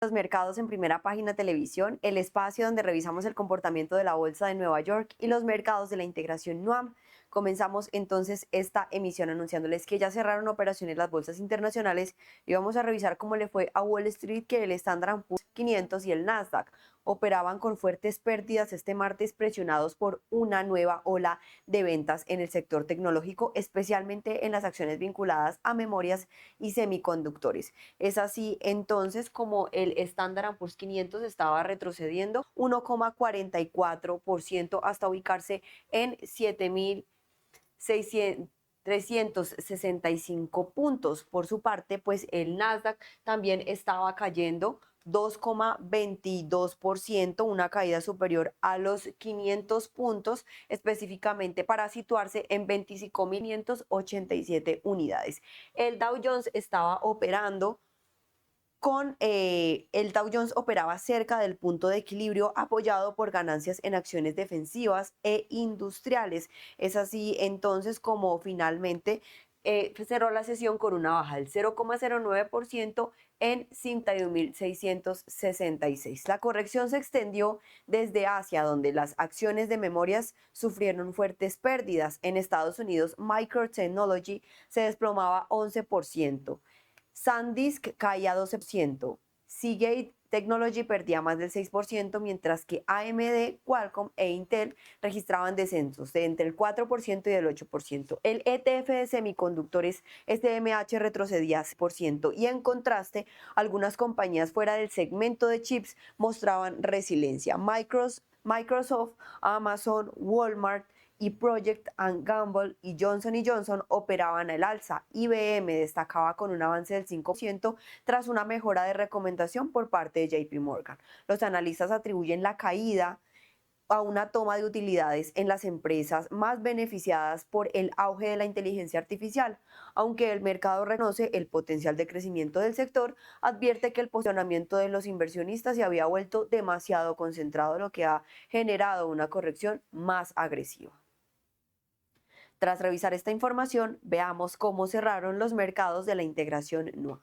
Los mercados en Primera Página Televisión, el espacio donde revisamos el comportamiento de la Bolsa de Nueva York y los mercados de la integración NUAM. Comenzamos entonces esta emisión anunciándoles que ya cerraron operaciones las bolsas internacionales y vamos a revisar cómo le fue a Wall Street, que el Standard & Poor's 500 y el Nasdaq operaban con fuertes pérdidas este martes, presionados por una nueva ola de ventas en el sector tecnológico, especialmente en las acciones vinculadas a memorias y semiconductores. Es así entonces como el Standard & Poor's 500 estaba retrocediendo 1,44% hasta ubicarse en 7.365 puntos. Por su parte, pues el Nasdaq también estaba cayendo 2,22%, una caída superior a los 500 puntos, específicamente para situarse en 25.587 unidades. El Dow Jones estaba operando el Dow Jones operaba cerca del punto de equilibrio, apoyado por ganancias en acciones defensivas e industriales. Es así entonces como finalmente cerró la sesión con una baja del 0,09% en 51.666. La corrección se extendió desde Asia, donde las acciones de memorias sufrieron fuertes pérdidas. En Estados Unidos, Microtechnology se desplomaba 11%. SanDisk caía 12%, Seagate Technology perdía más del 6%, mientras que AMD, Qualcomm e Intel registraban descensos de entre el 4% y el 8%. El ETF de semiconductores SMH retrocedía 6% y en contraste, algunas compañías fuera del segmento de chips mostraban resiliencia. Microsoft, Amazon, Walmart y Procter & Gamble y Johnson operaban al alza. IBM destacaba con un avance del 5% tras una mejora de recomendación por parte de JP Morgan. Los analistas atribuyen la caída a una toma de utilidades en las empresas más beneficiadas por el auge de la inteligencia artificial. Aunque el mercado reconoce el potencial de crecimiento del sector, advierte que el posicionamiento de los inversionistas se había vuelto demasiado concentrado, lo que ha generado una corrección más agresiva. Tras revisar esta información, veamos cómo cerraron los mercados de la integración NUA.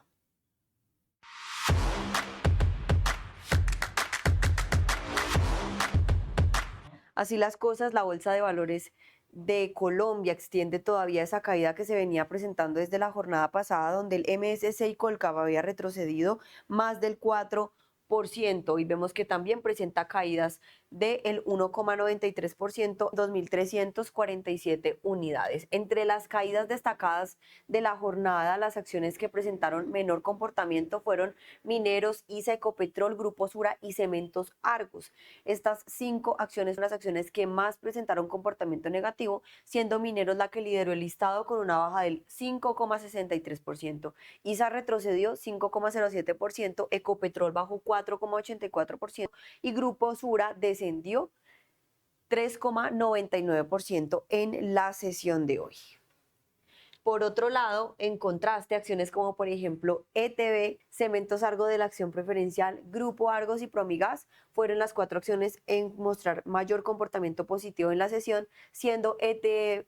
Así las cosas, la Bolsa de Valores de Colombia extiende todavía esa caída que se venía presentando desde la jornada pasada, donde el MSCI Colcap había retrocedido más del 4%, y vemos que también presenta caídas del 1,93%, 2.347 unidades. Entre las caídas destacadas de la jornada, las acciones que presentaron menor comportamiento fueron Mineros, ISA, Ecopetrol, Grupo Sura y Cementos Argos. Estas 5 acciones son las acciones que más presentaron comportamiento negativo, siendo Mineros la que lideró el listado con una baja del 5,63%. ISA retrocedió 5,07%, Ecopetrol bajó 4,84% y Grupo Sura descendió 3,99% en la sesión de hoy. Por otro lado, en contraste, acciones como por ejemplo ETB, Cementos Argos de la acción preferencial, Grupo Argos y Promigas fueron las 4 acciones en mostrar mayor comportamiento positivo en la sesión, siendo ETB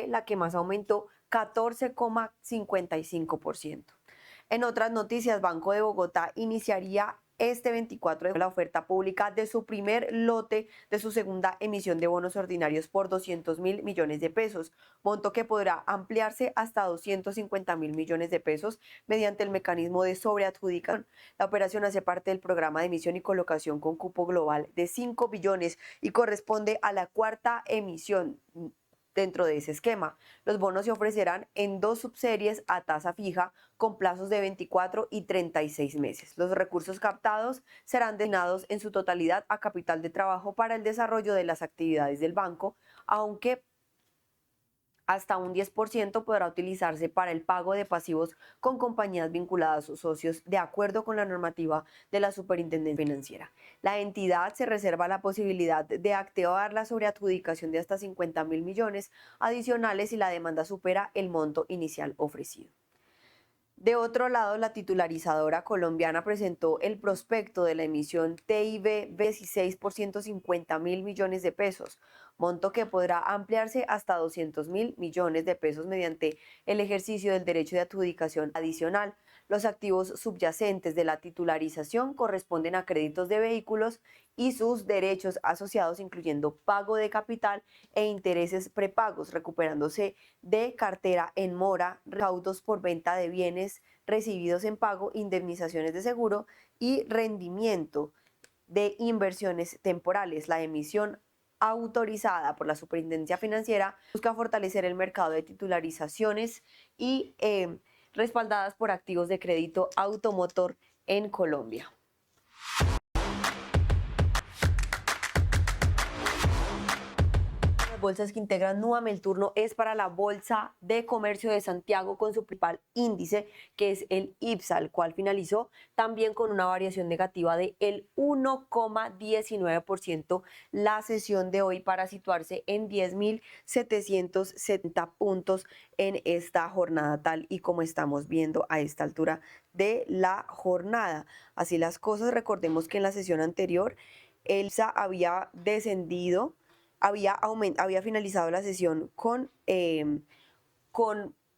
la que más aumentó 14,55%. En otras noticias, Banco de Bogotá iniciaría este 24 de la oferta pública de su primer lote de su segunda emisión de bonos ordinarios por 200.000 millones de pesos, monto que podrá ampliarse hasta 250.000 millones de pesos mediante el mecanismo de sobreadjudicación. La operación hace parte del programa de emisión y colocación con cupo global de 5 billones y corresponde a la cuarta emisión dentro de ese esquema. Los bonos se ofrecerán en 2 subseries a tasa fija con plazos de 24 y 36 meses. Los recursos captados serán destinados en su totalidad a capital de trabajo para el desarrollo de las actividades del banco, aunque hasta un 10% podrá utilizarse para el pago de pasivos con compañías vinculadas o socios, de acuerdo con la normativa de la Superintendencia Financiera. La entidad se reserva la posibilidad de activar la sobreadjudicación de hasta 50.000 millones adicionales si la demanda supera el monto inicial ofrecido. De otro lado, la titularizadora colombiana presentó el prospecto de la emisión TIB 16 por 150.000 millones de pesos, monto que podrá ampliarse hasta 200.000 millones de pesos mediante el ejercicio del derecho de adjudicación adicional. Los activos subyacentes de la titularización corresponden a créditos de vehículos y sus derechos asociados, incluyendo pago de capital e intereses prepagos, recuperándose de cartera en mora, recaudos por venta de bienes recibidos en pago, indemnizaciones de seguro y rendimiento de inversiones temporales. La emisión autorizada por la Superintendencia Financiera busca fortalecer el mercado de titularizaciones y respaldadas por activos de crédito automotor en Colombia. Bolsas que integran Núame, el turno es para la Bolsa de Comercio de Santiago con su principal índice, que es el IPSA, el cual finalizó también con una variación negativa de el 1,19% la sesión de hoy para situarse en 10.770 puntos en esta jornada, tal y como estamos viendo a esta altura de la jornada. Así las cosas, recordemos que en la sesión anterior el IPSA había descendido, había finalizado la sesión con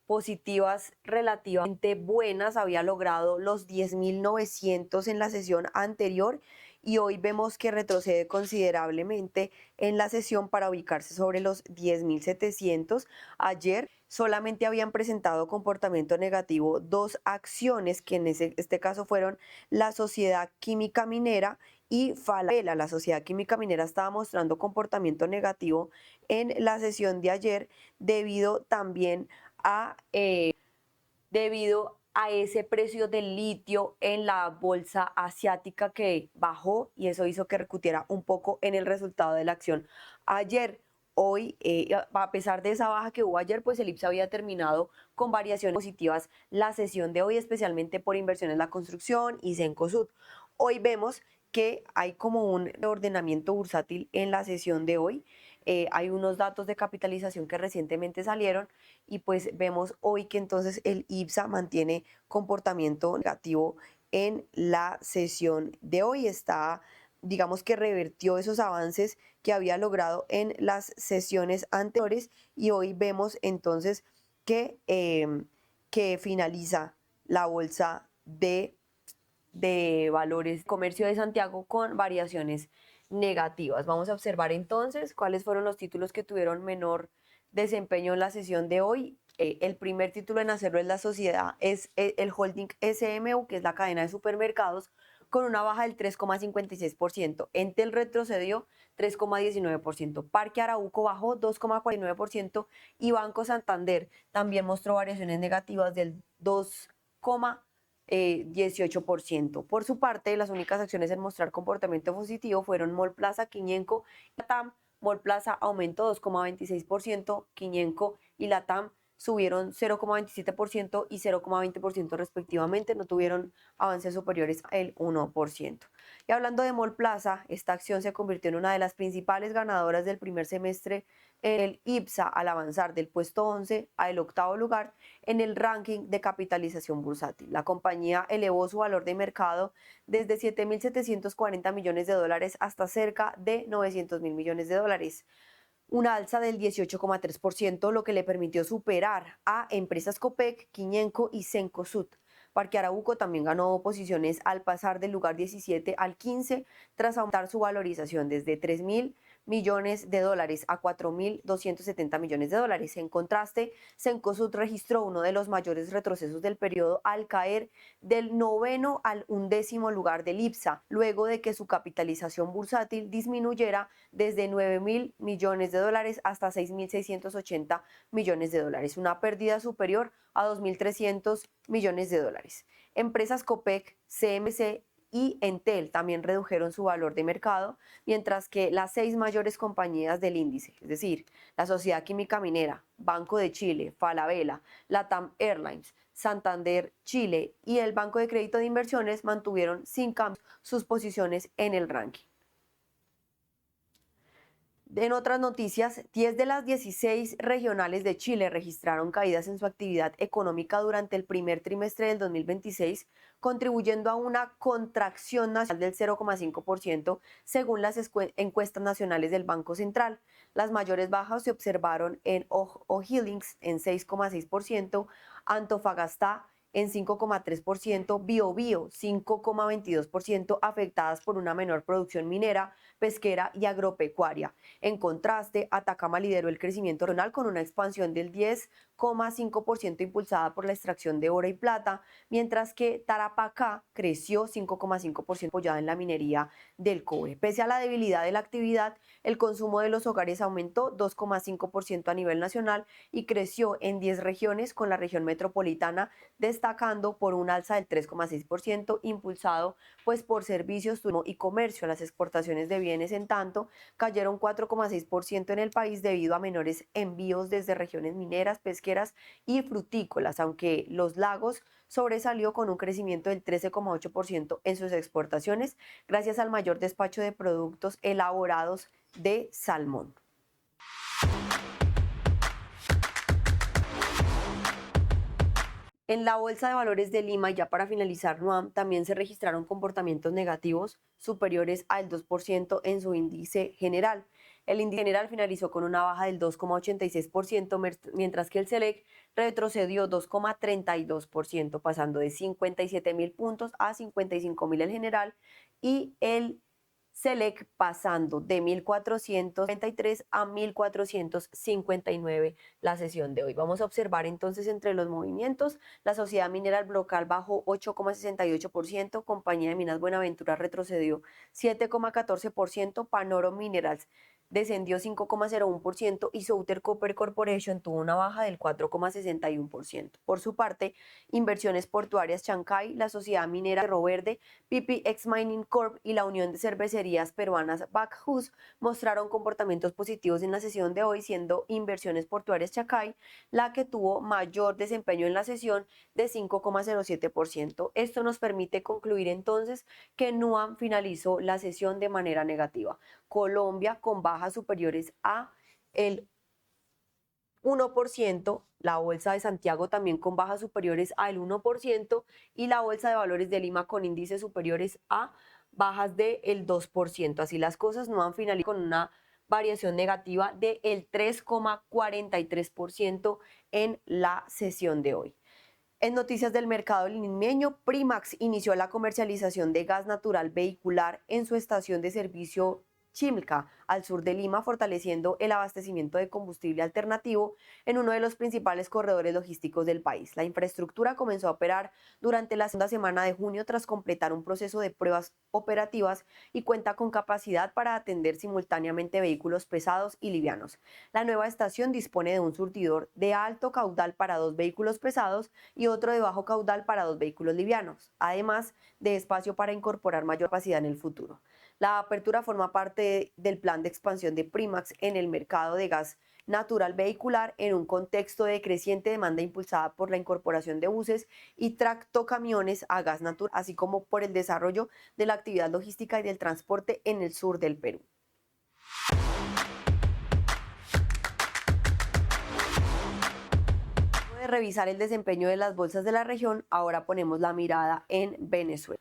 positivas relativamente buenas, había logrado los 10.900 en la sesión anterior y hoy vemos que retrocede considerablemente en la sesión para ubicarse sobre los 10.700. Ayer solamente habían presentado comportamiento negativo dos acciones, que en este caso fueron la Sociedad Química Minera y Falabella. La Sociedad Química Minera estaba mostrando comportamiento negativo en la sesión de ayer debido también debido a ese precio del litio en la bolsa asiática que bajó y eso hizo que recutiera un poco en el resultado de la acción ayer. Hoy, a pesar de esa baja que hubo ayer, pues el IPSA había terminado con variaciones positivas la sesión de hoy, especialmente por inversiones en la construcción y Cencosud. Hoy vemos que hay como un ordenamiento bursátil en la sesión de hoy. Hay unos datos de capitalización que recientemente salieron y pues vemos hoy que entonces el IPSA mantiene comportamiento negativo en la sesión de hoy. Digamos que revertió esos avances que había logrado en las sesiones anteriores y hoy vemos entonces que finaliza la bolsa de valores comercio de Santiago con variaciones negativas. Vamos a observar entonces cuáles fueron los títulos que tuvieron menor desempeño en la sesión de hoy. El primer título en hacerlo es la sociedad, es el holding SMU, que es la cadena de supermercados, con una baja del 3,56%. Entel retrocedió 3,19%. Parque Arauco bajó 2,49% y Banco Santander también mostró variaciones negativas del 2,18%. Por su parte, las únicas acciones en mostrar comportamiento positivo fueron Mallplaza, Quiñenco y Latam. Mallplaza aumentó 2,26%, Quiñenco y Latam subieron 0,27% y 0,20% respectivamente, no tuvieron avances superiores al 1%. Y hablando de Mallplaza, esta acción se convirtió en una de las principales ganadoras del primer semestre en el IPSA al avanzar del puesto 11 al octavo lugar en el ranking de capitalización bursátil. La compañía elevó su valor de mercado desde 7.740 millones de dólares hasta cerca de 900.000 millones de dólares, una alza del 18,3%, lo que le permitió superar a empresas Copec, Quiñenco y Cencosud. Parque Arauco también ganó posiciones al pasar del lugar 17 al 15 tras aumentar su valorización desde 3.000 millones de dólares a 4.270 millones de dólares. En contraste, Cencosud registró uno de los mayores retrocesos del periodo al caer del noveno al 11º lugar del IPSA, luego de que su capitalización bursátil disminuyera desde 9.000 millones de dólares hasta 6.680 millones de dólares, una pérdida superior a 2.300 millones de dólares. Empresas Copec, CMC y Entel también redujeron su valor de mercado, mientras que las 6 mayores compañías del índice, es decir, la Sociedad Química Minera, Banco de Chile, Falabella, Latam Airlines, Santander Chile y el Banco de Crédito de Inversiones mantuvieron sin cambio sus posiciones en el ranking. En otras noticias, 10 de las 16 regionales de Chile registraron caídas en su actividad económica durante el primer trimestre del 2026, contribuyendo a una contracción nacional del 0,5% según las encuestas nacionales del Banco Central. Las mayores bajas se observaron en O'Higgins en 6,6%, Antofagastá en 5,3%, Biobío 5,22%, afectadas por una menor producción minera, pesquera y agropecuaria. En contraste, Atacama lideró el crecimiento regional con una expansión del 10,5% impulsada por la extracción de oro y plata, mientras que Tarapacá creció 5,5% apoyada en la minería del cobre. Pese a la debilidad de la actividad, el consumo de los hogares aumentó 2,5% a nivel nacional y creció en 10 regiones, con la región metropolitana destacando por un alza del 3,6%, impulsado pues por servicios, turismo y comercio. Las exportaciones de bienes, en tanto, cayeron 4,6% en el país debido a menores envíos desde regiones mineras, pesqueras y frutícolas, aunque Los Lagos sobresalió con un crecimiento del 13,8% en sus exportaciones, gracias al mayor despacho de productos elaborados de salmón. En la Bolsa de Valores de Lima, ya para finalizar, Nuam, también se registraron comportamientos negativos superiores al 2% en su índice general. El índice general finalizó con una baja del 2,86%, mientras que el SELEC retrocedió 2,32%, pasando de 57.000 puntos a 55.000 el general, y el SELEC pasando de 1.433 a 1.459 la sesión de hoy. Vamos a observar entonces entre los movimientos: la Sociedad Minera El Brocal bajó 8,68%, Compañía de Minas Buenaventura retrocedió 7,14%, Panoro Minerals descendió 5,01% y Southern Copper Corporation tuvo una baja del 4,61%. Por su parte, Inversiones Portuarias Chancay, la Sociedad Minera Cerro Verde, PPX Mining Corp y la Unión de Cervecerías Peruanas Bacjus mostraron comportamientos positivos en la sesión de hoy, siendo Inversiones Portuarias Chancay la que tuvo mayor desempeño en la sesión de 5,07%. Esto nos permite concluir entonces que Nuam finalizó la sesión de manera negativa. Colombia con bajas superiores a el 1%, la Bolsa de Santiago también con bajas superiores al 1% y la Bolsa de Valores de Lima con índices superiores a bajas del 2%. Así las cosas, no han finalizado con una variación negativa del 3,43% en la sesión de hoy. En noticias del mercado limeño, Primax inició la comercialización de gas natural vehicular en su estación de servicio Chimca, al sur de Lima, fortaleciendo el abastecimiento de combustible alternativo en uno de los principales corredores logísticos del país. La infraestructura comenzó a operar durante la segunda semana de junio tras completar un proceso de pruebas operativas y cuenta con capacidad para atender simultáneamente vehículos pesados y livianos. La nueva estación dispone de un surtidor de alto caudal para 2 vehículos pesados y otro de bajo caudal para 2 vehículos livianos, además de espacio para incorporar mayor capacidad en el futuro. La apertura forma parte del plan de expansión de Primax en el mercado de gas natural vehicular en un contexto de creciente demanda impulsada por la incorporación de buses y tractocamiones a gas natural, así como por el desarrollo de la actividad logística y del transporte en el sur del Perú. Luego de revisar el desempeño de las bolsas de la región, ahora ponemos la mirada en Venezuela.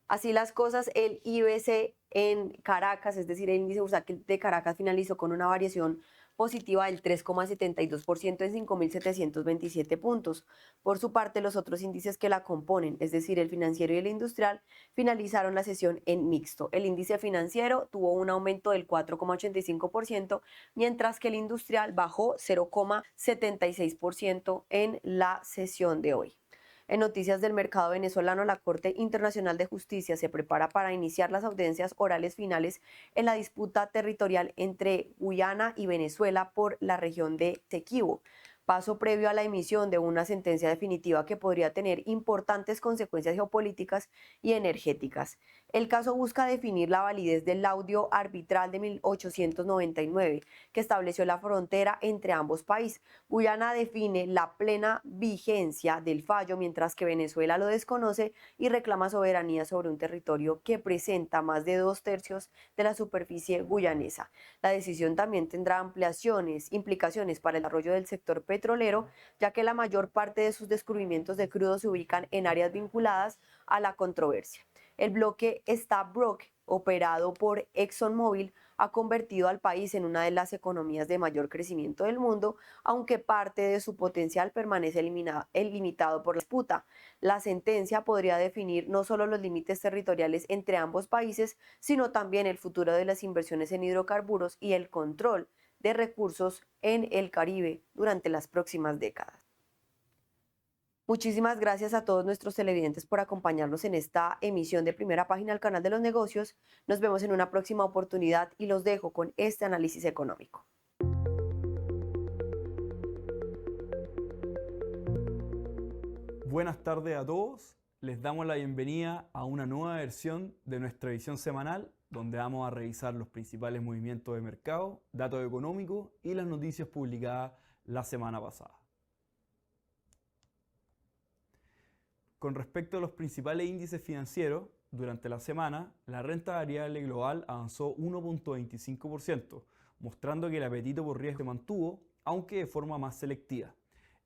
Así las cosas, el IBC en Caracas, es decir, el índice bursátil de Caracas, finalizó con una variación positiva del 3,72% en 5.727 puntos. Por su parte, los otros índices que la componen, es decir, el financiero y el industrial, finalizaron la sesión en mixto. El índice financiero tuvo un aumento del 4,85%, mientras que el industrial bajó 0,76% en la sesión de hoy. En noticias del mercado venezolano, la Corte Internacional de Justicia se prepara para iniciar las audiencias orales finales en la disputa territorial entre Guyana y Venezuela por la región de Esequibo, paso previo a la emisión de una sentencia definitiva que podría tener importantes consecuencias geopolíticas y energéticas. El caso busca definir la validez del laudo arbitral de 1899, que estableció la frontera entre ambos países. Guyana define la plena vigencia del fallo, mientras que Venezuela lo desconoce y reclama soberanía sobre un territorio que presenta más de 2/3 de la superficie guyanesa. La decisión también tendrá implicaciones para el desarrollo del sector petrolero, ya que la mayor parte de sus descubrimientos de crudo se ubican en áreas vinculadas a la controversia. El bloque Stabroek, operado por ExxonMobil, ha convertido al país en una de las economías de mayor crecimiento del mundo, aunque parte de su potencial permanece limitado por la disputa. La sentencia podría definir no solo los límites territoriales entre ambos países, sino también el futuro de las inversiones en hidrocarburos y el control de recursos en el Caribe durante las próximas décadas. Muchísimas gracias a todos nuestros televidentes por acompañarnos en esta emisión de Primera Página al canal de los negocios. Nos vemos en una próxima oportunidad y los dejo con este análisis económico. Buenas tardes a todos. Les damos la bienvenida a una nueva versión de nuestra edición semanal, donde vamos a revisar los principales movimientos de mercado, datos económicos y las noticias publicadas la semana pasada. Con respecto a los principales índices financieros, durante la semana, la renta variable global avanzó 1.25%, mostrando que el apetito por riesgo se mantuvo, aunque de forma más selectiva.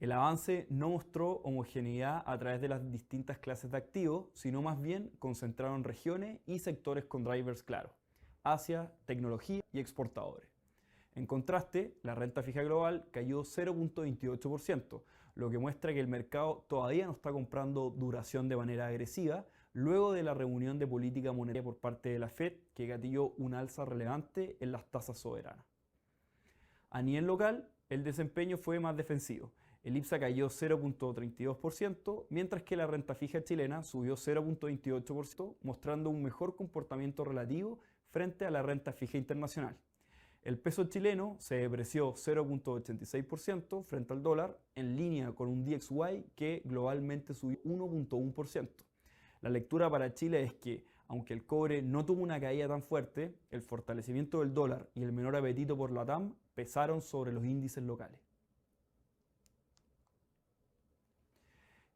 El avance no mostró homogeneidad a través de las distintas clases de activos, sino más bien concentrado en regiones y sectores con drivers claros: Asia, tecnología y exportadores. En contraste, la renta fija global cayó 0.28%, lo que muestra que el mercado todavía no está comprando duración de manera agresiva, luego de la reunión de política monetaria por parte de la Fed, que gatilló un alza relevante en las tasas soberanas. A nivel local, el desempeño fue más defensivo. El IPSA cayó 0.32%, mientras que la renta fija chilena subió 0.28%, mostrando un mejor comportamiento relativo frente a la renta fija internacional. El peso chileno se depreció 0.86% frente al dólar, en línea con un DXY que globalmente subió 1.1%. La lectura para Chile es que, aunque el cobre no tuvo una caída tan fuerte, el fortalecimiento del dólar y el menor apetito por la TAM pesaron sobre los índices locales.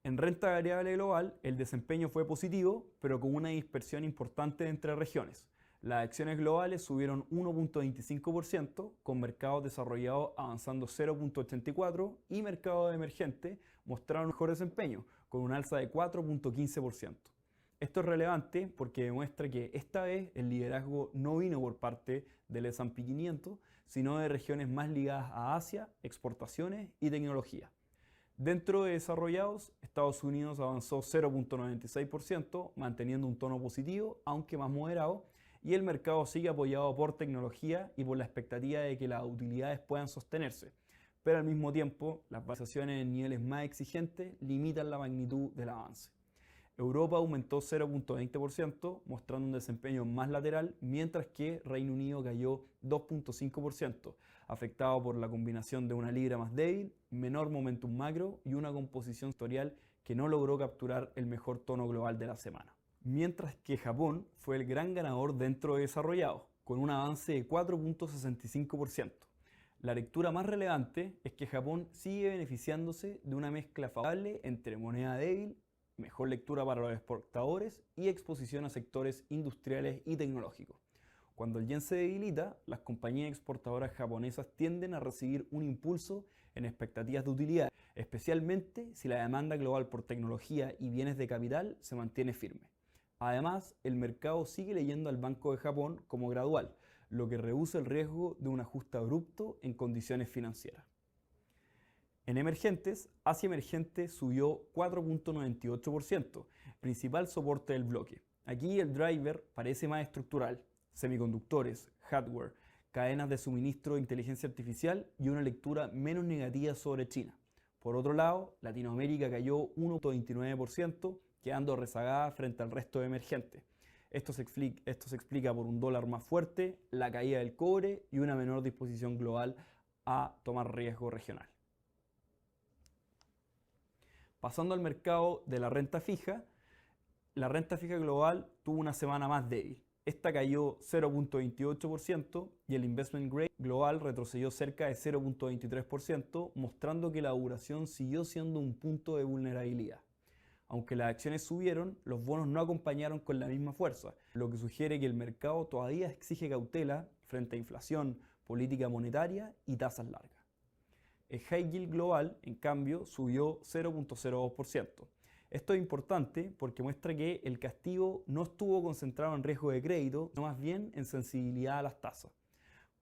En renta variable global, el desempeño fue positivo, pero con una dispersión importante entre regiones. Las acciones globales subieron 1.25%, con mercados desarrollados avanzando 0.84% y mercados emergentes mostraron mejor desempeño, con un alza de 4.15%. Esto es relevante porque demuestra que esta vez el liderazgo no vino por parte del S&P 500, sino de regiones más ligadas a Asia, exportaciones y tecnología. Dentro de desarrollados, Estados Unidos avanzó 0.96%, manteniendo un tono positivo, aunque más moderado, y el mercado sigue apoyado por tecnología y por la expectativa de que las utilidades puedan sostenerse. Pero al mismo tiempo, las variaciones en niveles más exigentes limitan la magnitud del avance. Europa aumentó 0.20%, mostrando un desempeño más lateral, mientras que Reino Unido cayó 2.5%, afectado por la combinación de una libra más débil, menor momentum macro y una composición sectorial que no logró capturar el mejor tono global de la semana. Mientras que Japón fue el gran ganador dentro de desarrollados, con un avance de 4.65%. La lectura más relevante es que Japón sigue beneficiándose de una mezcla favorable entre moneda débil, mejor lectura para los exportadores y exposición a sectores industriales y tecnológicos. Cuando el yen se debilita, las compañías exportadoras japonesas tienden a recibir un impulso en expectativas de utilidad, especialmente si la demanda global por tecnología y bienes de capital se mantiene firme. Además, el mercado sigue leyendo al Banco de Japón como gradual, lo que reduce el riesgo de un ajuste abrupto en condiciones financieras. En emergentes, Asia emergente subió 4.98%, principal soporte del bloque. Aquí el driver parece más estructural: semiconductores, hardware, cadenas de suministro de inteligencia artificial y una lectura menos negativa sobre China. Por otro lado, Latinoamérica cayó 1.29%, quedando rezagada frente al resto de emergentes. Esto se explica por un dólar más fuerte, la caída del cobre y una menor disposición global a tomar riesgo regional. Pasando al mercado de la renta fija, La renta fija global tuvo una semana más débil. Esta cayó 0.28% y el investment grade global retrocedió cerca de 0.23%, mostrando que la duración siguió siendo un punto de vulnerabilidad. Aunque las acciones subieron, los bonos no acompañaron con la misma fuerza, lo que sugiere que el mercado todavía exige cautela frente a inflación, política monetaria y tasas largas. El high yield global, en cambio, subió 0.02%. Esto es importante porque muestra que el castigo no estuvo concentrado en riesgo de crédito, sino más bien en sensibilidad a las tasas.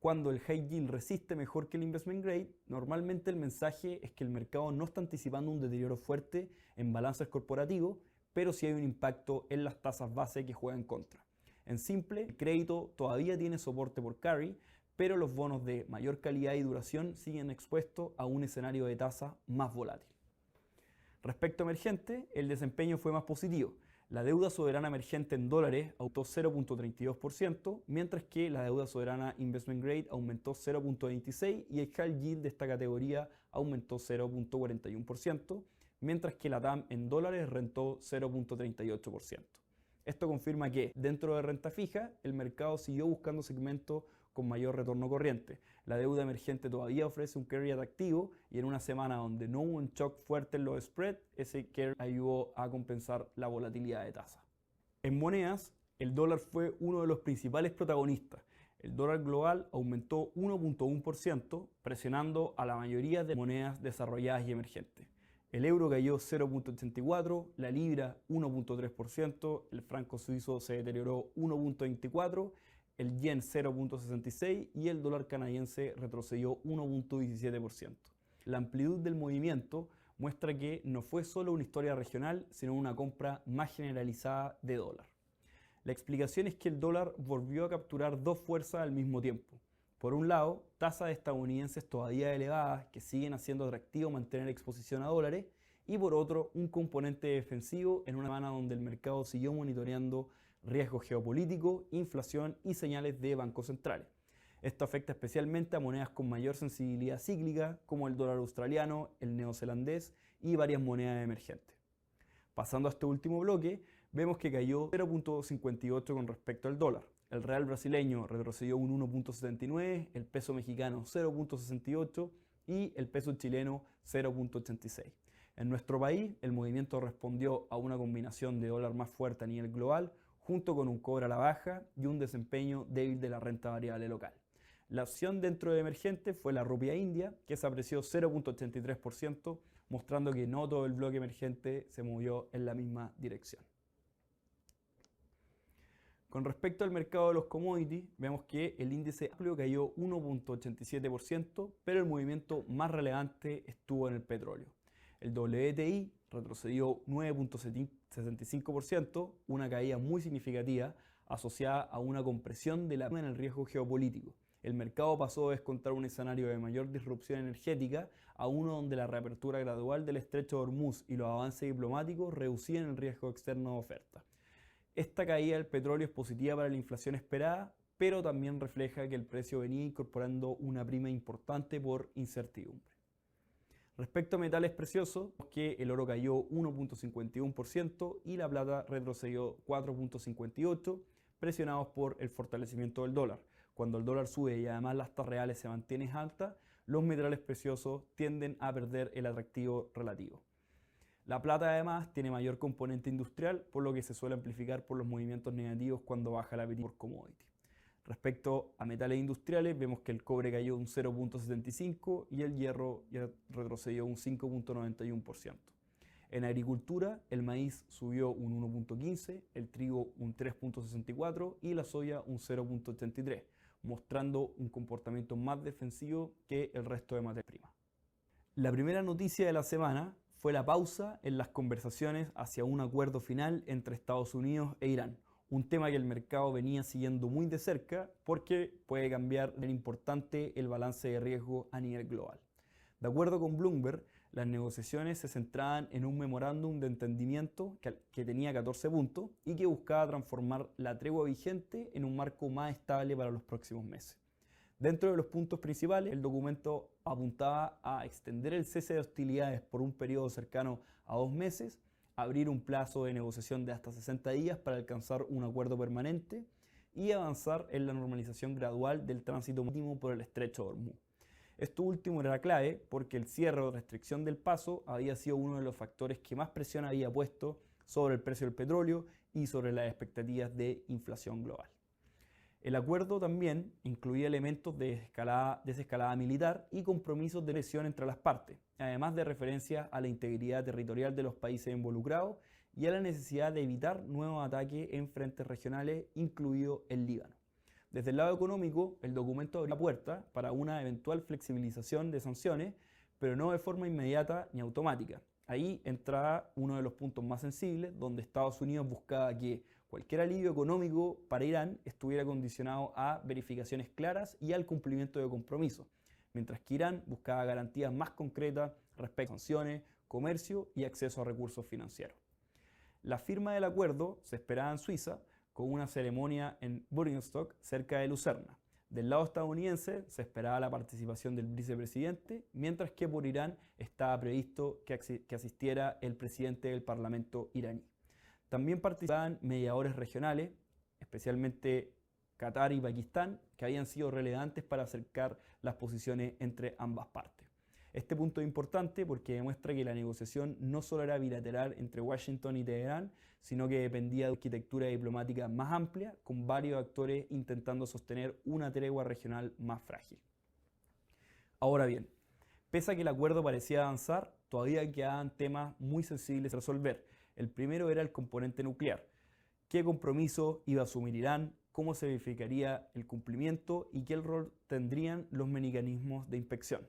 Cuando el high yield resiste mejor que el investment grade, normalmente el mensaje es que el mercado no está anticipando un deterioro fuerte en balances corporativos, pero sí hay un impacto en las tasas base que juegan en contra. En simple, el crédito todavía tiene soporte por carry, pero los bonos de mayor calidad y duración siguen expuestos a un escenario de tasa más volátil. Respecto a emergente, el desempeño fue más positivo. La deuda soberana emergente en dólares aumentó 0.32%, mientras que la deuda soberana investment grade aumentó 0.26% y el high yield de esta categoría aumentó 0.41%, mientras que la TAM en dólares rentó 0.38%. Esto confirma que, dentro de renta fija, el mercado siguió buscando segmentos con mayor retorno corriente. La deuda emergente todavía ofrece un carry atractivo y en una semana donde no hubo un shock fuerte en los spreads, ese carry ayudó a compensar la volatilidad de tasa. En monedas, el dólar fue uno de los principales protagonistas. El dólar global aumentó 1.1%, presionando a la mayoría de monedas desarrolladas y emergentes. El euro cayó 0.84%, la libra 1.3%, el franco suizo se deterioró 1.24%, el yen 0.66% y el dólar canadiense retrocedió 1.17%. La amplitud del movimiento muestra que no fue solo una historia regional, sino una compra más generalizada de dólar. La explicación es que el dólar volvió a capturar dos fuerzas al mismo tiempo. Por un lado, tasas estadounidenses todavía elevadas que siguen haciendo atractivo mantener exposición a dólares, y por otro, un componente defensivo en una semana donde el mercado siguió monitoreando riesgo geopolítico, inflación y señales de bancos centrales. Esto afecta especialmente a monedas con mayor sensibilidad cíclica, como el dólar australiano, el neozelandés y varias monedas emergentes. Pasando a este último bloque, vemos que cayó 0.58 con respecto al dólar. El real brasileño retrocedió un 1.79, el peso mexicano 0.68 y el peso chileno 0.86. En nuestro país, el movimiento respondió a una combinación de dólar más fuerte a nivel global, junto con un cobre a la baja y un desempeño débil de la renta variable local. La opción dentro de emergente fue la rupia india, que se apreció 0.83%, mostrando que no todo el bloque emergente se movió en la misma dirección. Con respecto al mercado de los commodities, vemos que el índice amplio cayó 1.87%, pero el movimiento más relevante estuvo en el petróleo. El WTI retrocedió 9.65%, una caída muy significativa asociada a una compresión de la en el riesgo geopolítico. El mercado pasó a descontar un escenario de mayor disrupción energética a uno donde la reapertura gradual del estrecho de Hormuz y los avances diplomáticos reducían el riesgo externo de oferta. Esta caída del petróleo es positiva para la inflación esperada, pero también refleja que el precio venía incorporando una prima importante por incertidumbre. Respecto a metales preciosos, que el oro cayó 1.51% y la plata retrocedió 4.58%, presionados por el fortalecimiento del dólar. Cuando el dólar sube y además las tasas reales se mantienen altas, los metales preciosos tienden a perder el atractivo relativo. La plata además tiene mayor componente industrial, por lo que se suele amplificar por los movimientos negativos cuando baja el apetito por commodity. Respecto a metales industriales, vemos que el cobre cayó un 0.75% y el hierro ya retrocedió un 5.91%. En agricultura, el maíz subió un 1.15%, el trigo un 3.64% y la soya un 0.83%, mostrando un comportamiento más defensivo que el resto de materias primas. La primera noticia de la semana fue la pausa en las conversaciones hacia un acuerdo final entre Estados Unidos e Irán, un tema que el mercado venía siguiendo muy de cerca porque puede cambiar de importante el balance de riesgo a nivel global. De acuerdo con Bloomberg, las negociaciones se centraban en un memorándum de entendimiento que tenía 14 puntos y que buscaba transformar la tregua vigente en un marco más estable para los próximos meses. Dentro de los puntos principales, el documento apuntaba a extender el cese de hostilidades por un periodo cercano a 2 meses, abrir un plazo de negociación de hasta 60 días para alcanzar un acuerdo permanente y avanzar en la normalización gradual del tránsito marítimo por el estrecho de Hormuz. Esto último era clave porque el cierre o restricción del paso había sido uno de los factores que más presión había puesto sobre el precio del petróleo y sobre las expectativas de inflación global. El acuerdo también incluía elementos de desescalada militar y compromisos de presión entre las partes, además de referencia a la integridad territorial de los países involucrados y a la necesidad de evitar nuevos ataques en frentes regionales, incluido el Líbano. Desde el lado económico, el documento abrió la puerta para una eventual flexibilización de sanciones, pero no de forma inmediata ni automática. Ahí entraba uno de los puntos más sensibles, donde Estados Unidos buscaba que cualquier alivio económico para Irán estuviera condicionado a verificaciones claras y al cumplimiento de compromisos, mientras que Irán buscaba garantías más concretas respecto a sanciones, comercio y acceso a recursos financieros. La firma del acuerdo se esperaba en Suiza, con una ceremonia en Bürgenstock, cerca de Lucerna. Del lado estadounidense se esperaba la participación del vicepresidente, mientras que por Irán estaba previsto que asistiera el presidente del Parlamento iraní. También participaban mediadores regionales, especialmente Qatar y Pakistán, que habían sido relevantes para acercar las posiciones entre ambas partes. Este punto es importante porque demuestra que la negociación no solo era bilateral entre Washington y Teherán, sino que dependía de una arquitectura diplomática más amplia, con varios actores intentando sostener una tregua regional más frágil. Ahora bien, pese a que el acuerdo parecía avanzar, todavía quedaban temas muy sensibles a resolver. El primero era el componente nuclear. ¿Qué compromiso iba a asumir Irán? ¿Cómo se verificaría el cumplimiento? ¿Y qué rol tendrían los mecanismos de inspección?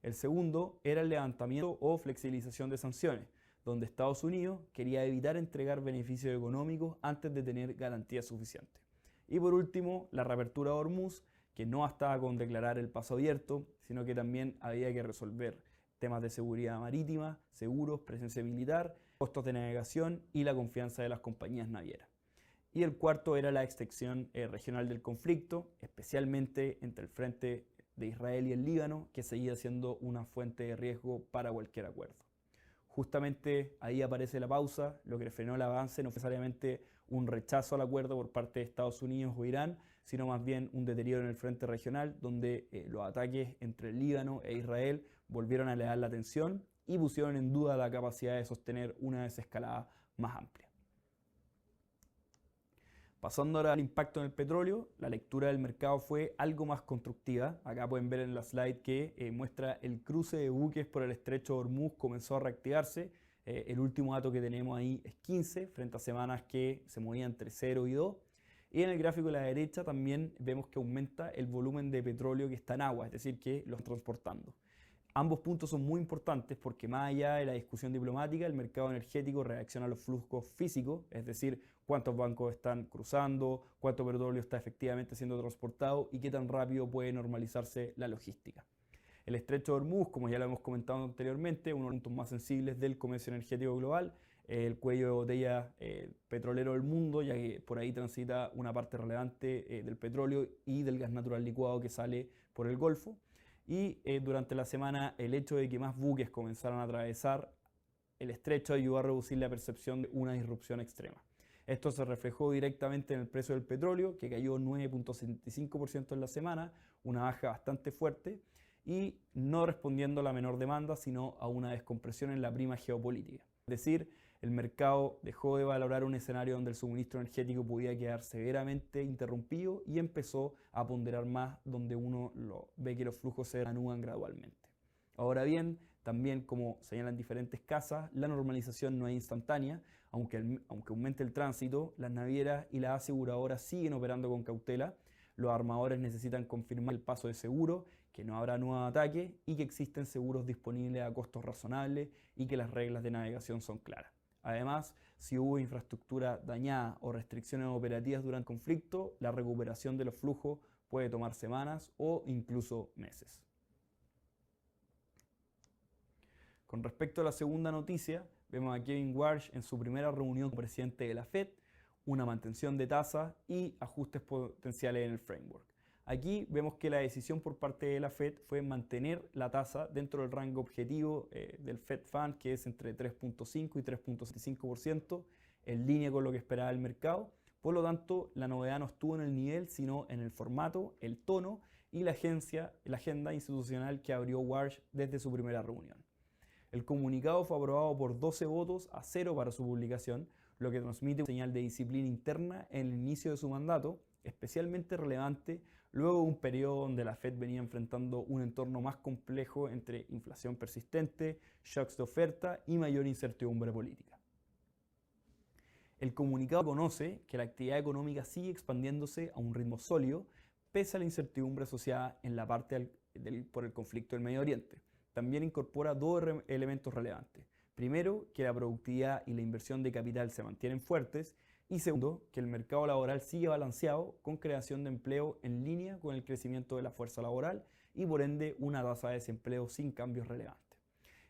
El segundo era el levantamiento o flexibilización de sanciones, donde Estados Unidos quería evitar entregar beneficios económicos antes de tener garantías suficientes. Y por último, la reapertura de Hormuz, que no bastaba con declarar el paso abierto, sino que también había que resolver temas de seguridad marítima, seguros, presencia militar, costos de navegación y la confianza de las compañías navieras. Y el cuarto era la extensión regional del conflicto, especialmente entre el frente de Israel y el Líbano, que seguía siendo una fuente de riesgo para cualquier acuerdo. Justamente ahí aparece la pausa, lo que frenó el avance no fue necesariamente un rechazo al acuerdo por parte de Estados Unidos o Irán, sino más bien un deterioro en el frente regional, donde los ataques entre el Líbano e Israel volvieron a elevar la tensión y pusieron en duda la capacidad de sostener una desescalada más amplia. Pasando ahora al impacto en el petróleo, la lectura del mercado fue algo más constructiva. Acá pueden ver en la slide que muestra el cruce de buques por el estrecho de Hormuz comenzó a reactivarse. El último dato que tenemos ahí es 15, frente a semanas que se movían entre 0 y 2. Y en el gráfico de la derecha también vemos que aumenta el volumen de petróleo que está en agua, es decir, que lo están transportando. Ambos puntos son muy importantes porque más allá de la discusión diplomática, el mercado energético reacciona a los flujos físicos, es decir, cuántos bancos están cruzando, cuánto petróleo está efectivamente siendo transportado y qué tan rápido puede normalizarse la logística. El estrecho de Hormuz, como ya lo hemos comentado anteriormente, uno de los puntos más sensibles del comercio energético global, el cuello de botella petrolero del mundo, ya que por ahí transita una parte relevante del petróleo y del gas natural licuado que sale por el Golfo. Y durante la semana el hecho de que más buques comenzaran a atravesar el estrecho ayudó a reducir la percepción de una disrupción extrema. Esto se reflejó directamente en el precio del petróleo, que cayó 9.75% en la semana, una baja bastante fuerte, y no respondiendo a la menor demanda, sino a una descompresión en la prima geopolítica. Es decir, el mercado dejó de valorar un escenario donde el suministro energético podía quedar severamente interrumpido y empezó a ponderar más donde uno ve que los flujos se reanudan gradualmente. Ahora bien, también como señalan diferentes casas, la normalización no es instantánea, aunque aumente el tránsito, las navieras y las aseguradoras siguen operando con cautela, los armadores necesitan confirmar el paso de seguro, que no habrá nuevos ataques y que existen seguros disponibles a costos razonables y que las reglas de navegación son claras. Además, si hubo infraestructura dañada o restricciones operativas durante el conflicto, la recuperación de los flujos puede tomar semanas o incluso meses. Con respecto a la segunda noticia, vemos a Kevin Warsh en su primera reunión como presidente de la Fed, una mantención de tasas y ajustes potenciales en el framework. Aquí vemos que la decisión por parte de la Fed fue mantener la tasa dentro del rango objetivo del Fed Fund, que es entre 3.5 y 3.75%, en línea con lo que esperaba el mercado. Por lo tanto, la novedad no estuvo en el nivel, sino en el formato, el tono y la agenda institucional que abrió Warsh desde su primera reunión. El comunicado fue aprobado por 12 votos a 0 para su publicación, lo que transmite una señal de disciplina interna en el inicio de su mandato, especialmente relevante luego de un periodo donde la Fed venía enfrentando un entorno más complejo entre inflación persistente, shocks de oferta y mayor incertidumbre política. El comunicado reconoce que la actividad económica sigue expandiéndose a un ritmo sólido, pese a la incertidumbre asociada en la parte por el conflicto del Medio Oriente. También incorpora dos elementos relevantes. Primero, que la productividad y la inversión de capital se mantienen fuertes. Y segundo, que el mercado laboral sigue balanceado con creación de empleo en línea con el crecimiento de la fuerza laboral y por ende una tasa de desempleo sin cambios relevantes.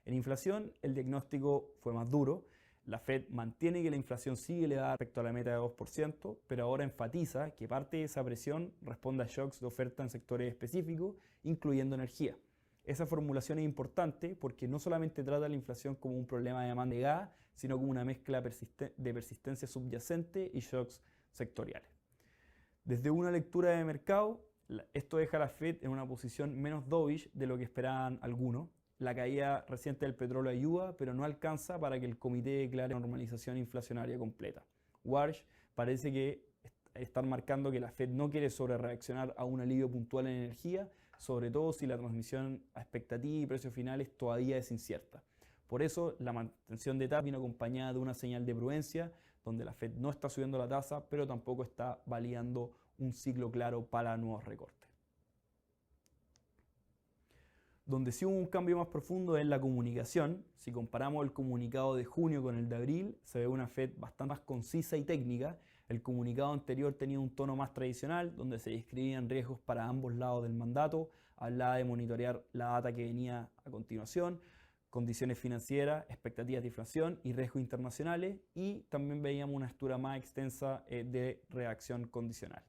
En inflación, el diagnóstico fue más duro. La Fed mantiene que la inflación sigue elevada respecto a la meta de 2%, pero ahora enfatiza que parte de esa presión responde a shocks de oferta en sectores específicos, incluyendo energía. Esa formulación es importante porque no solamente trata la inflación como un problema de demanda y gas, sino como una mezcla de persistencia subyacente y shocks sectoriales. Desde una lectura de mercado, esto deja a la Fed en una posición menos dovish de lo que esperaban algunos. La caída reciente del petróleo ayuda, pero no alcanza para que el comité declare normalización inflacionaria completa. Warsh parece que están marcando que la Fed no quiere sobrereaccionar a un alivio puntual en energía, sobre todo si la transmisión a expectativa y precios finales todavía es incierta. Por eso, la mantención de tasa vino acompañada de una señal de prudencia, donde la Fed no está subiendo la tasa, pero tampoco está validando un ciclo claro para nuevos recortes. Donde sí hubo un cambio más profundo es en la comunicación. Si comparamos el comunicado de junio con el de abril, se ve una Fed bastante más concisa y técnica. El comunicado anterior tenía un tono más tradicional, donde se describían riesgos para ambos lados del mandato, hablaba de monitorear la data que venía a continuación, condiciones financieras, expectativas de inflación y riesgos internacionales, y también veíamos una estructura más extensa de reacción condicional.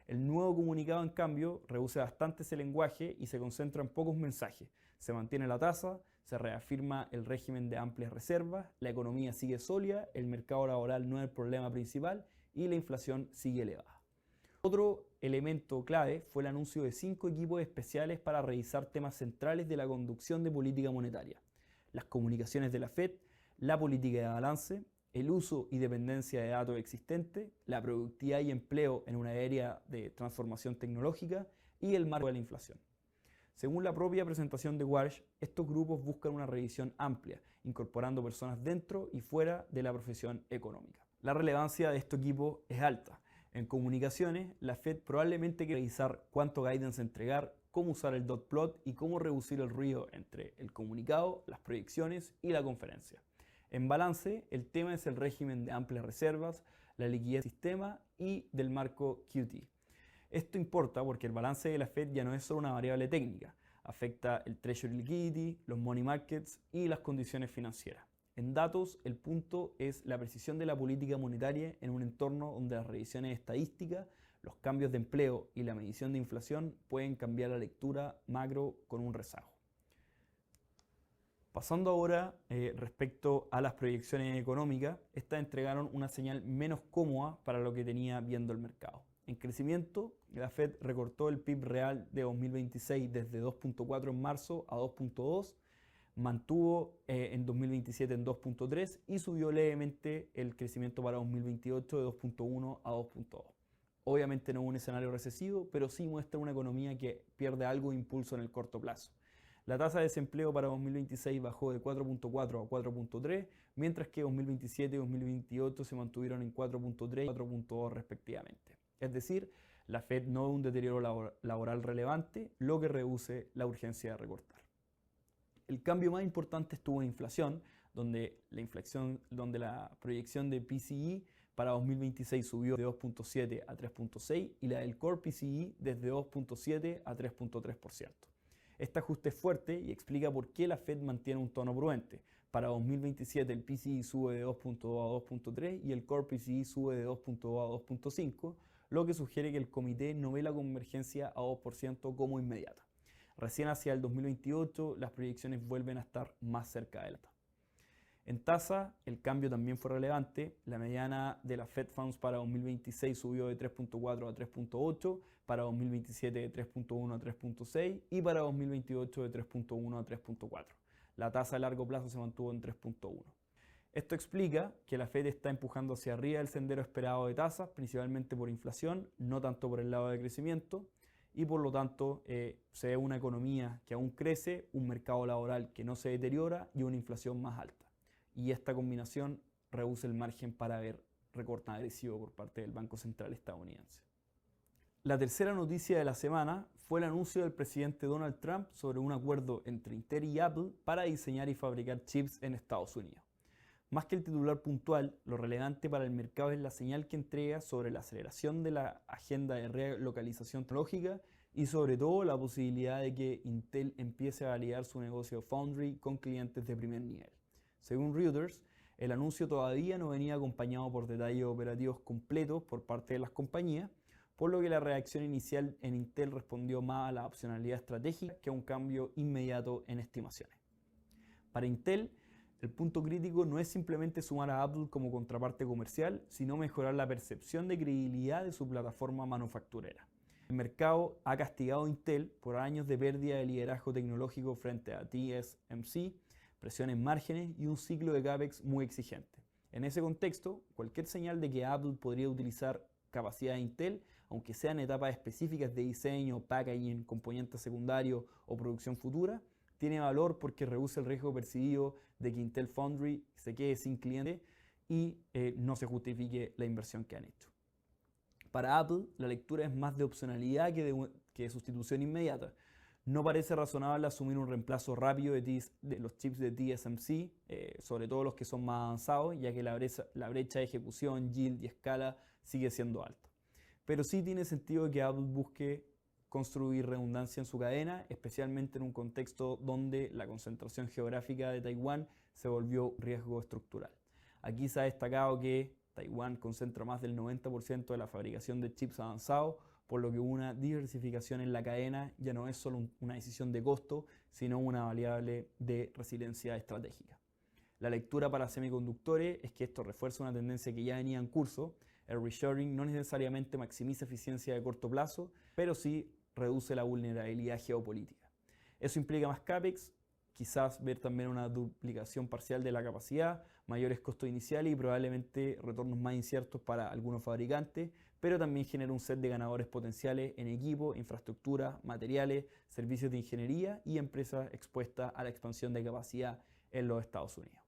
El nuevo comunicado, en cambio, reduce bastante ese lenguaje y se concentra en pocos mensajes. Se mantiene la tasa, se reafirma el régimen de amplias reservas, la economía sigue sólida, el mercado laboral no es el problema principal y la inflación sigue elevada. Otro elemento clave fue el anuncio de 5 equipos especiales para revisar temas centrales de la conducción de política monetaria: las comunicaciones de la Fed, la política de balance, el uso y dependencia de datos existentes, la productividad y empleo en una área de transformación tecnológica y el marco de la inflación. Según la propia presentación de Warsh, estos grupos buscan una revisión amplia, incorporando personas dentro y fuera de la profesión económica. La relevancia de estos equipos es alta. En comunicaciones, la Fed probablemente quiere revisar cuánto guidance entregar, cómo usar el dot plot y cómo reducir el ruido entre el comunicado, las proyecciones y la conferencia. En balance, el tema es el régimen de amplias reservas, la liquidez del sistema y del marco QT. Esto importa porque el balance de la Fed ya no es solo una variable técnica, afecta el Treasury Liquidity, los money markets y las condiciones financieras. En datos, el punto es la precisión de la política monetaria en un entorno donde las revisiones estadísticas, los cambios de empleo y la medición de inflación pueden cambiar la lectura macro con un rezago. Pasando ahora respecto a las proyecciones económicas, estas entregaron una señal menos cómoda para lo que tenía viendo el mercado. En crecimiento, la Fed recortó el PIB real de 2026 desde 2.4 en marzo a 2.2, mantuvo en 2027 en 2.3 y subió levemente el crecimiento para 2028 de 2.1 a 2.2. Obviamente no hubo un escenario recesivo, pero sí muestra una economía que pierde algo de impulso en el corto plazo. La tasa de desempleo para 2026 bajó de 4.4 a 4.3, mientras que 2027 y 2028 se mantuvieron en 4.3 y 4.2 respectivamente. Es decir, la Fed no ve un deterioro laboral relevante, lo que reduce la urgencia de recortar. El cambio más importante estuvo en inflación, donde la proyección de PCE para 2026 subió de 2.7 a 3.6 y la del Core PCE desde 2.7 a 3.3%. Este ajuste es fuerte y explica por qué la Fed mantiene un tono prudente. Para 2027 el PCE sube de 2.2 a 2.3 y el Core PCE sube de 2.2 a 2.5, lo que sugiere que el comité no ve la convergencia a 2% como inmediata. Recién hacia el 2028 las proyecciones vuelven a estar más cerca de la tasa. En tasa, el cambio también fue relevante. La mediana de la Fed Funds para 2026 subió de 3.4 a 3.8, para 2027 de 3.1 a 3.6 y para 2028 de 3.1 a 3.4. La tasa a largo plazo se mantuvo en 3.1. Esto explica que la Fed está empujando hacia arriba el sendero esperado de tasas, principalmente por inflación, no tanto por el lado de crecimiento, y por lo tanto se ve una economía que aún crece, un mercado laboral que no se deteriora y una inflación más alta. Y esta combinación reduce el margen para ver recorte agresivo por parte del Banco Central estadounidense. La tercera noticia de la semana fue el anuncio del presidente Donald Trump sobre un acuerdo entre Intel y Apple para diseñar y fabricar chips en Estados Unidos. Más que el titular puntual, lo relevante para el mercado es la señal que entrega sobre la aceleración de la agenda de relocalización tecnológica y sobre todo la posibilidad de que Intel empiece a validar su negocio Foundry con clientes de primer nivel. Según Reuters, el anuncio todavía no venía acompañado por detalles operativos completos por parte de las compañías, por lo que la reacción inicial en Intel respondió más a la opcionalidad estratégica que a un cambio inmediato en estimaciones. Para Intel, el punto crítico no es simplemente sumar a Apple como contraparte comercial, sino mejorar la percepción de credibilidad de su plataforma manufacturera. El mercado ha castigado a Intel por años de pérdida de liderazgo tecnológico frente a TSMC, presión en márgenes y un ciclo de CAPEX muy exigente. En ese contexto, cualquier señal de que Apple podría utilizar capacidad de Intel, aunque sean etapas específicas de diseño, packaging, componentes secundarios o producción futura, tiene valor porque reduce el riesgo percibido de que Intel Foundry se quede sin cliente y no se justifique la inversión que han hecho. Para Apple, la lectura es más de opcionalidad que de sustitución inmediata. No parece razonable asumir un reemplazo rápido de los chips de TSMC, sobre todo los que son más avanzados, ya que la brecha de ejecución, yield y escala sigue siendo alta. Pero sí tiene sentido que Apple busque construir redundancia en su cadena, especialmente en un contexto donde la concentración geográfica de Taiwán se volvió un riesgo estructural. Aquí se ha destacado que Taiwán concentra más del 90% de la fabricación de chips avanzados, por lo que una diversificación en la cadena ya no es solo una decisión de costo, sino una variable de resiliencia estratégica. La lectura para semiconductores es que esto refuerza una tendencia que ya venía en curso. El reshoring no necesariamente maximiza eficiencia de corto plazo, pero sí reduce la vulnerabilidad geopolítica. Eso implica más CAPEX, quizás ver también una duplicación parcial de la capacidad, mayores costos iniciales y probablemente retornos más inciertos para algunos fabricantes, pero también genera un set de ganadores potenciales en equipo, infraestructura, materiales, servicios de ingeniería y empresas expuestas a la expansión de capacidad en los Estados Unidos.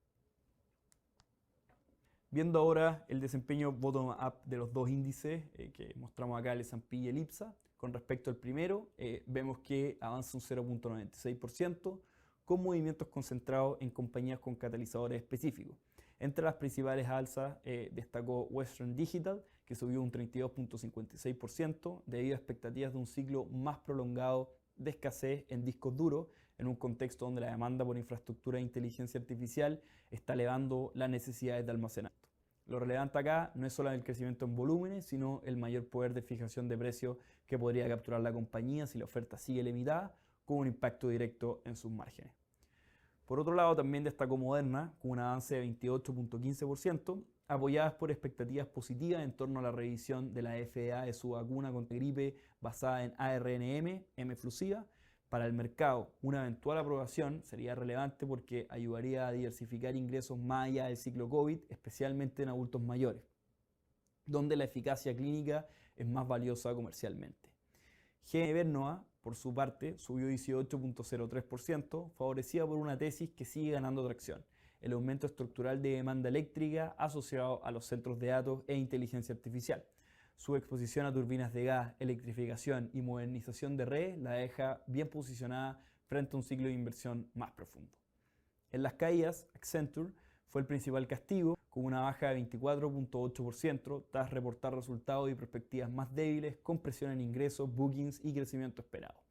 Viendo ahora el desempeño bottom-up de los dos índices que mostramos acá, el S&P y el IPSA, con respecto al primero, vemos que avanza un 0.96%, con movimientos concentrados en compañías con catalizadores específicos. Entre las principales alzas destacó Western Digital, que subió un 32.56% debido a expectativas de un ciclo más prolongado de escasez en discos duros, en un contexto donde la demanda por infraestructura de inteligencia artificial está elevando las necesidades de almacenamiento. Lo relevante acá no es solo el crecimiento en volúmenes, sino el mayor poder de fijación de precios que podría capturar la compañía si la oferta sigue limitada, con un impacto directo en sus márgenes. Por otro lado, también destacó Moderna, con un avance de 28.15%, apoyadas por expectativas positivas en torno a la revisión de la FDA de su vacuna contra gripe basada en ARNM, M-Flusiva. Para el mercado, una eventual aprobación sería relevante porque ayudaría a diversificar ingresos más allá del ciclo COVID, especialmente en adultos mayores, donde la eficacia clínica es más valiosa comercialmente. GM Vernova, por su parte, subió 18.03%, favorecida por una tesis que sigue ganando tracción: el aumento estructural de demanda eléctrica asociado a los centros de datos e inteligencia artificial. Su exposición a turbinas de gas, electrificación y modernización de redes la deja bien posicionada frente a un ciclo de inversión más profundo. En las caídas, Accenture fue el principal castigo, con una baja de 24.8% tras reportar resultados y perspectivas más débiles, con presión en ingresos, bookings y crecimiento esperado.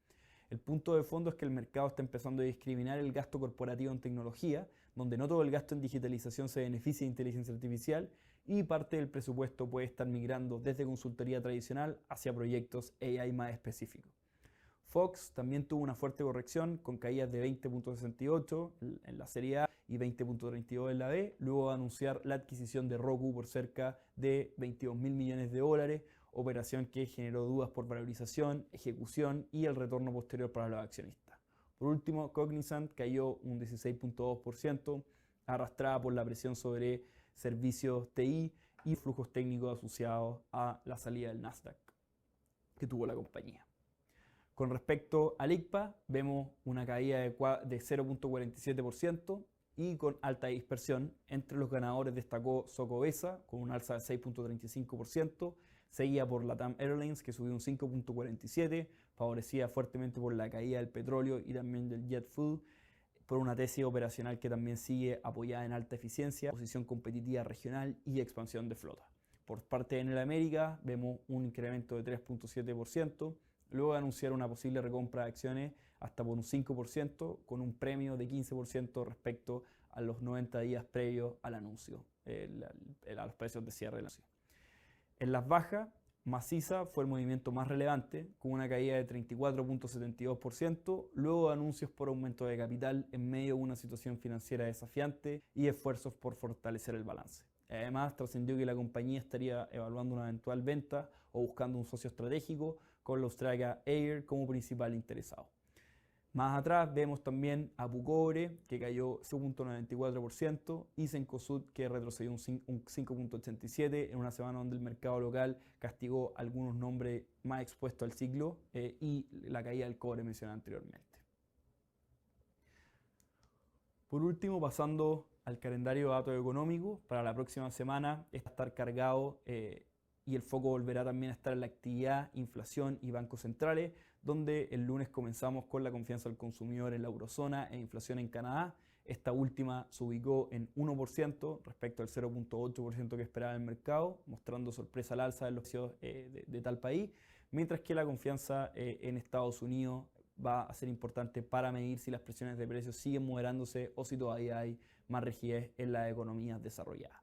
El punto de fondo es que el mercado está empezando a discriminar el gasto corporativo en tecnología, donde no todo el gasto en digitalización se beneficia de inteligencia artificial, y parte del presupuesto puede estar migrando desde consultoría tradicional hacia proyectos AI más específicos. Fox también tuvo una fuerte corrección con caídas de 20.68 en la serie A y 20.32 en la B, luego de anunciar la adquisición de Roku por cerca de 22.000 millones de dólares, operación que generó dudas por valorización, ejecución y el retorno posterior para los accionistas. Por último, Cognizant cayó un 16.2%, arrastrada por la presión sobre servicios TI y flujos técnicos asociados a la salida del Nasdaq que tuvo la compañía. Con respecto al ICPA, vemos una caída de 0.47% y con alta dispersión. Entre los ganadores destacó Socobesa con un alza de 6.35%, seguida por LATAM Airlines que subió un 5.47%, favorecida fuertemente por la caída del petróleo y también del jet fuel, por una tesis operacional que también sigue apoyada en alta eficiencia, posición competitiva regional y expansión de flota. Por parte de Enel América vemos un incremento de 3.7%, luego de anunciar una posible recompra de acciones hasta por un 5%, con un premio de 15% respecto a los 90 días previos al anuncio, a los precios de cierre del anuncio. En las bajas, Maciza fue el movimiento más relevante, con una caída de 34.72%, luego de anuncios por aumento de capital en medio de una situación financiera desafiante y esfuerzos por fortalecer el balance. Además, trascendió que la compañía estaría evaluando una eventual venta o buscando un socio estratégico, con la Australia Air como principal interesado. Más atrás vemos también a Pucobre, que cayó 5.94%, y Cencosud, que retrocedió un 5.87% en una semana donde el mercado local castigó algunos nombres más expuestos al ciclo y la caída del cobre mencionada anteriormente. Por último, pasando al calendario de datos económicos, para la próxima semana va a estar cargado y el foco volverá también a estar en la actividad, inflación y bancos centrales, donde el lunes comenzamos con la confianza del consumidor en la eurozona e inflación en Canadá. Esta última se ubicó en 1% respecto al 0.8% que esperaba el mercado, mostrando sorpresa al alza de los precios de tal país, mientras que la confianza en Estados Unidos va a ser importante para medir si las presiones de precios siguen moderándose o si todavía hay más rigidez en las economías desarrolladas.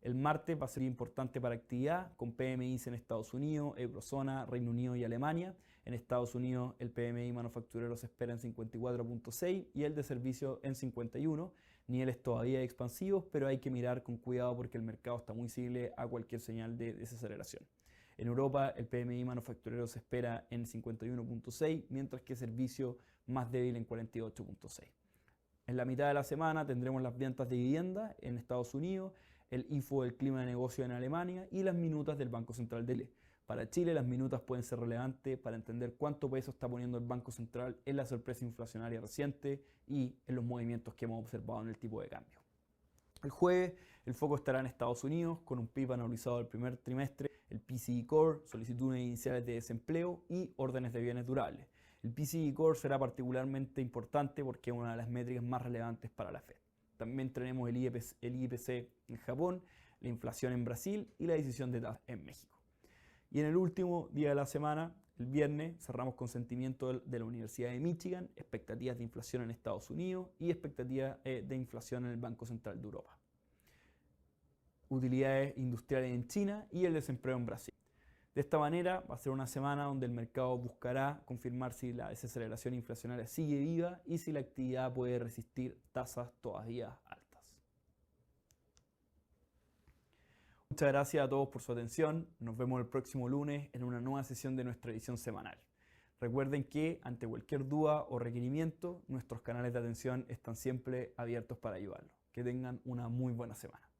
El martes va a ser importante para actividad, con PMIs en Estados Unidos, Eurozona, Reino Unido y Alemania. En Estados Unidos el PMI manufacturero se espera en 54.6 y el de servicios en 51. Niveles todavía expansivos, pero hay que mirar con cuidado porque el mercado está muy sensible a cualquier señal de desaceleración. En Europa el PMI manufacturero se espera en 51.6, mientras que servicio más débil en 48.6. En la mitad de la semana tendremos las ventas de vivienda en Estados Unidos, el IFO del clima de negocio en Alemania y las minutas del Banco Central de Chile. Para Chile las minutas pueden ser relevantes para entender cuánto peso está poniendo el Banco Central en la sorpresa inflacionaria reciente y en los movimientos que hemos observado en el tipo de cambio. El jueves el foco estará en Estados Unidos con un PIB anualizado del primer trimestre, el PCE Core, solicitudes iniciales de desempleo y órdenes de bienes durables. El PCE Core será particularmente importante porque es una de las métricas más relevantes para la Fed. También tenemos el IPC en Japón, la inflación en Brasil y la decisión de tasas en México. Y en el último día de la semana, el viernes, cerramos con sentimiento de la Universidad de Michigan, expectativas de inflación en Estados Unidos y expectativas de inflación en el Banco Central de Europa. Utilidades industriales en China y el desempleo en Brasil. De esta manera va a ser una semana donde el mercado buscará confirmar si la desaceleración inflacionaria sigue viva y si la actividad puede resistir tasas todavía altas. Muchas gracias a todos por su atención. Nos vemos el próximo lunes en una nueva sesión de nuestra edición semanal. Recuerden que ante cualquier duda o requerimiento, nuestros canales de atención están siempre abiertos para ayudarlos. Que tengan una muy buena semana.